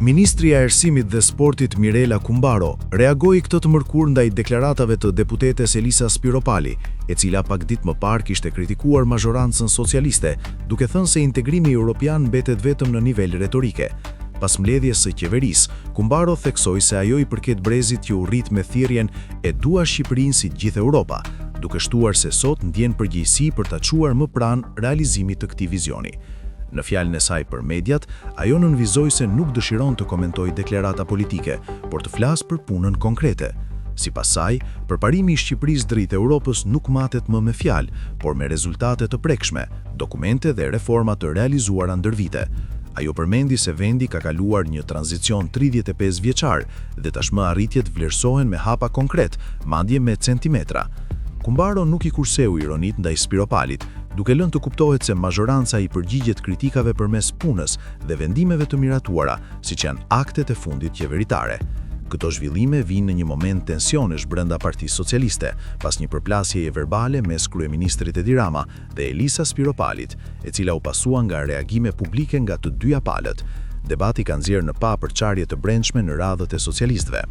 Ministri i Arsimit dhe Sportit Mirela Kumbaro reagoi këtë të mërkur ndaj deklaratave të deputetes Elisa Spiropali, e cila pak ditë më parë kishte kritikuar mazhorancën socialiste, duke thënë se integrimi evropian mbetet vetëm në nivel retorike. Pas mbledhjes së qeverisë, Kumbaro theksoi se ajo i përket brezit që u rrit me thirrjen e "Dua Shqipërinë si gjithë Europa", duke shtuar se sot ndjen përgjegjësi për ta çuar më pranë realizimit të këtij vizioni. Në fjalën e saj për mediat, ajo nënvizoi se nuk dëshiron të komentojë deklarata politike, por të flasë për punën konkrete. Sipas saj, përparimi i Shqipërisë drejt Europës nuk matet më me fjalë, por me rezultate të prekshme, dokumente dhe reforma të realizuara ndër vite. Ajo përmendi se vendi ka kaluar një tranzicion 35 vjeçar dhe tashmë arritjet vlerësohen me hapa konkret, madje me centimetra. Kumbaro nuk i kurseu ironit ndaj Spiropalit, duke lënë të kuptohet se mazhoranca i përgjigjet kritikave përmes punës dhe vendimeve të miratuara, siç janë aktet e fundit qeveritare. Këto zhvillime vijnë në një moment tensionesh brenda Partisë Socialiste, pas një përplasjeje verbale mes kryeministrit Edi Rama dhe Elisa Spiropalit, e cila u pasua nga reagime publike nga të dyja palët. Debati ka nxjerrë në pa përçarje të brendshme në radhët e socialistëve.